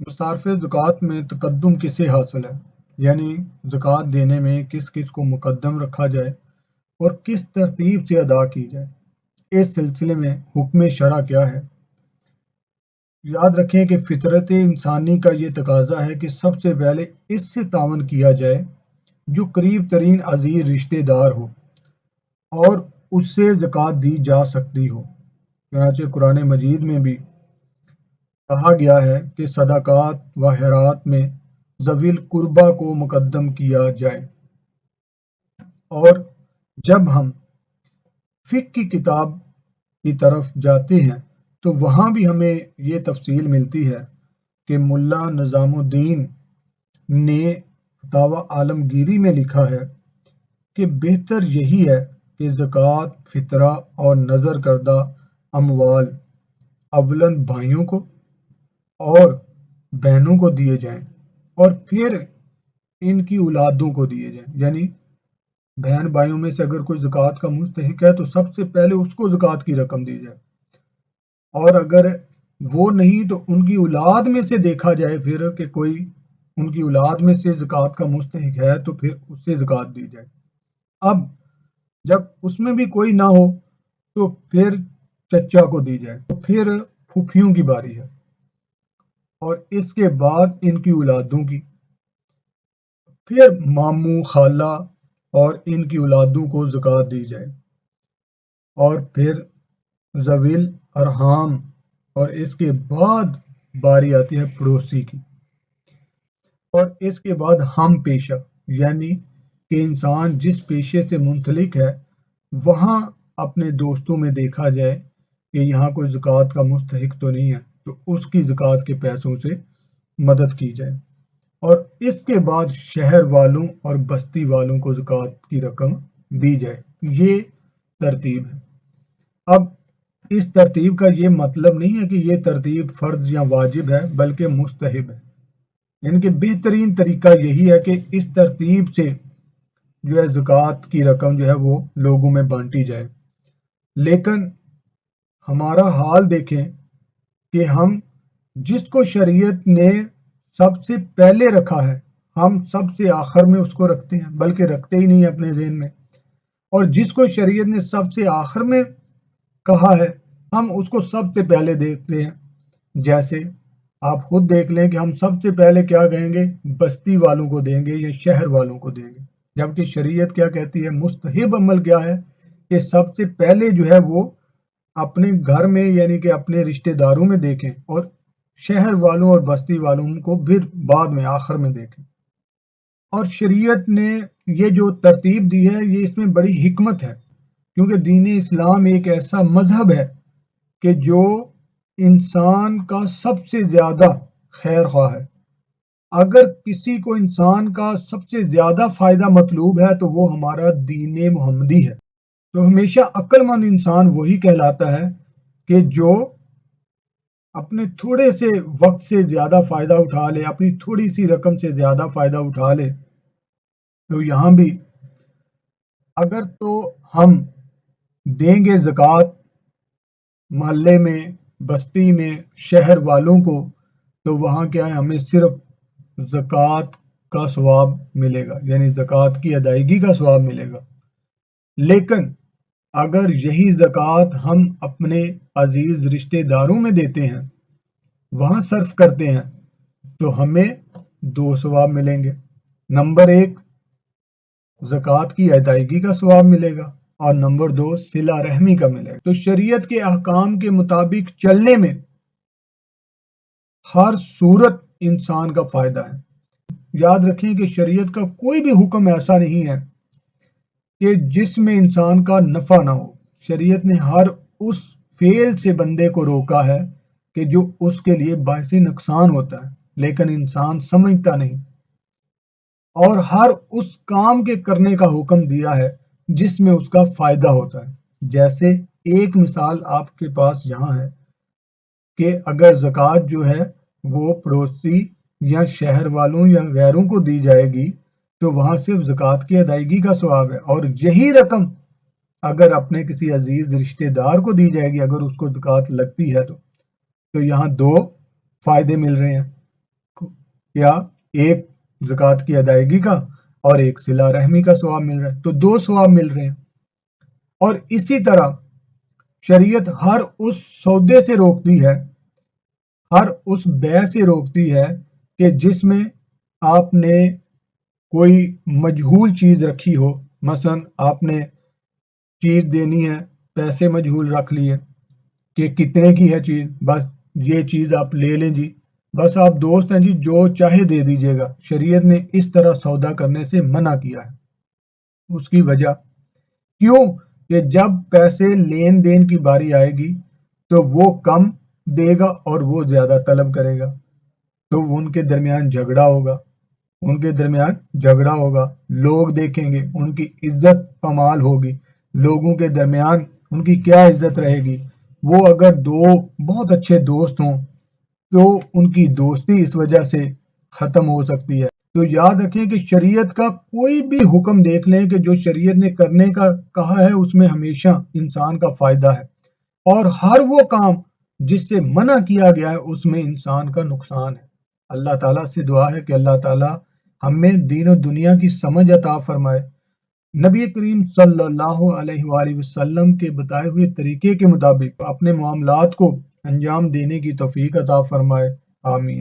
मसारफ़ ज़कात में तक़द्दुम किसे हासिल है, यानी ज़कात देने में किस किस को मुक़द्दम रखा जाए और किस तरतीब से अदा की जाए। इस सिलसिले में हुक्म शरअ क्या है। याद रखें कि फ़ितरत इंसानी का ये तकाज़ा है कि सबसे पहले इससे तावन किया जाए जो करीब तरीन अज़ीज़ रिश्तेदार हो और उससे ज़कात दी जा सकती हो। चुनांचे कुरान मजीद में भी कहा गया है कि सदाक़ात व खैरात में ज़वील कुर्बा को मुक़द्दम किया जाए। और जब हम फ़िक़्ह की किताब की तरफ जाते हैं तो वहाँ भी हमें ये तफ़सील मिलती है कि मुल्ला निज़ामुद्दीन ने फ़तावा आलमगीरी में लिखा है कि बेहतर यही है कि ज़कात, फ़ितरा और नज़र करदा अमवाल अव्वलन भाइयों को और बहनों को दिए जाएं और फिर इनकी औलादों को दिए जाएं। यानी बहन भाइयों में से अगर कोई ज़कात का मुस्तहिक है तो सबसे पहले उसको ज़कात की रकम दी जाए, और अगर वो नहीं तो उनकी औलाद में से देखा जाए फिर कि कोई उनकी औलाद में से ज़कात का मुस्तहिक है तो फिर उससे ज़कात दी जाए। अब जब उसमें भी कोई ना हो तो फिर चचा को दी जाए, तो फिर फूफियों की बारी है और इसके बाद इनकी औलादों की, फिर मामू खाला और इनकी औलादों को ज़कात दी जाए, और फिर ज़वील अरहाम, और इसके बाद बारी आती है पड़ोसी की, और इसके बाद हम पेशा, यानी कि इंसान जिस पेशे से मुंसलिक है वहाँ अपने दोस्तों में देखा जाए कि यहाँ कोई ज़कात का मुस्तहिक तो नहीं है तो उसकी ज़कात के पैसों से मदद की जाए, और इसके बाद शहर वालों और बस्ती वालों को ज़कात की रकम दी जाए। ये तरतीब है। अब इस तरतीब का ये मतलब नहीं है कि ये तरतीब फ़र्ज़ या वाजिब है, बल्कि मुस्तहब है। यानी कि बेहतरीन तरीका यही है कि इस तरतीब से जो है ज़कात की रकम जो है वो लोगों में बांटी जाए। लेकिन हमारा हाल देखें कि हम जिसको शरीयत ने सबसे पहले रखा है हम सबसे आखिर में उसको रखते हैं, बल्कि रखते ही नहीं अपने ज़हन में, और जिसको शरीयत ने सबसे आखिर में कहा है हम उसको सबसे पहले देखते हैं। जैसे आप खुद देख लें कि हम सबसे पहले क्या कहेंगे, बस्ती वालों को देंगे या शहर वालों को देंगे, जबकि शरीयत क्या कहती है, मुस्तहब अमल क्या है कि सबसे पहले जो है वो अपने घर में यानी कि अपने रिश्तेदारों में देखें और शहर वालों और बस्ती वालों को फिर बाद में आखिर में देखें। और शरीयत ने ये जो तरतीब दी है ये इसमें बड़ी हिकमत है, क्योंकि दीन इस्लाम एक ऐसा मजहब है कि जो इंसान का सबसे ज़्यादा खैर ख्वाह है। अगर किसी को इंसान का सबसे ज़्यादा फ़ायदा मतलूब है तो वो हमारा दीन मोहम्मदी है। तो हमेशा अक्लमंद इंसान वही कहलाता है कि जो अपने थोड़े से वक्त से ज़्यादा फ़ायदा उठा ले, अपनी थोड़ी सी रकम से ज़्यादा फ़ायदा उठा ले। तो यहाँ भी अगर तो हम देंगे ज़कात मोहल्ले में, बस्ती में, शहर वालों को, तो वहाँ क्या है, हमें सिर्फ ज़कात का सवाब मिलेगा, यानी ज़कात की अदायगी का सवाब मिलेगा। लेकिन अगर यही ज़कात हम अपने अजीज़ रिश्तेदारों में देते हैं, वहाँ सर्फ करते हैं, तो हमें दो सवाब मिलेंगे। नंबर एक, ज़कात की अदायगी का सवाब मिलेगा, और नंबर दो, सिला रहमी का मिलेगा। तो शरीयत के अहकाम के मुताबिक चलने में हर सूरत इंसान का फ़ायदा है। याद रखें कि शरीयत का कोई भी हुक्म ऐसा नहीं है कि जिसमें इंसान का नफ़ा ना हो। शरीयत ने हर उस फेल से बंदे को रोका है कि जो उसके लिए बाइसी नुकसान होता है, लेकिन इंसान समझता नहीं, और हर उस काम के करने का हुक्म दिया है जिसमें उसका फ़ायदा होता है। जैसे एक मिसाल आपके पास यहाँ है कि अगर ज़कात जो है वो पड़ोसी या शहर वालों या गैरों को दी जाएगी तो वहाँ सिर्फ ज़कात की अदायगी का सवाब है, और यही रकम अगर अपने किसी अजीज़ रिश्तेदार को दी जाएगी, अगर उसको ज़कात लगती है तो यहाँ दो फ़ायदे मिल रहे हैं। کیا ایک زکوٰۃ کی ادائیگی کا اور ایک صلہ رحمی کا ثواب مل رہا ہے، تو 2 ثواب مل رہے ہیں۔ اور اسی طرح شریعت ہر اس سودے سے روکتی ہے، ہر اس بیع سے روکتی ہے کہ جس میں آپ نے کوئی مجہول چیز رکھی ہو۔ مثلا آپ نے چیز دینی ہے، پیسے مجہول رکھ لیے کہ کتنے کی ہے چیز، بس یہ چیز آپ لے لیں جی، بس آپ دوست ہیں جی، جو چاہے دے دیجیے گا۔ شریعت نے اس طرح سودا کرنے سے منع کیا ہے۔ اس کی وجہ کیوں کہ جب پیسے لین دین کی باری آئے گی تو وہ کم دے گا اور وہ زیادہ طلب کرے گا، تو ان کے درمیان جھگڑا ہوگا، لوگ دیکھیں گے، ان کی عزت پامال ہوگی، لوگوں کے درمیان ان کی کیا عزت رہے گی۔ وہ اگر 2 بہت اچھے دوست ہوں تو ان کی دوستی اس وجہ سے ختم ہو سکتی ہے۔ تو یاد رکھیں کہ شریعت کا کوئی بھی حکم دیکھ لیں کہ جو شریعت نے کرنے کا کہا ہے اس میں ہمیشہ انسان کا فائدہ ہے، اور ہر وہ کام جس سے منع کیا گیا ہے اس میں انسان کا نقصان ہے۔ اللہ تعالیٰ سے دعا ہے کہ اللہ تعالیٰ ہمیں دین و دنیا کی سمجھ عطا فرمائے، نبی کریم صلی اللہ علیہ وآلہ وسلم کے بتائے ہوئے طریقے کے مطابق اپنے معاملات کو انجام دینے کی توفیق عطا فرمائے، آمین۔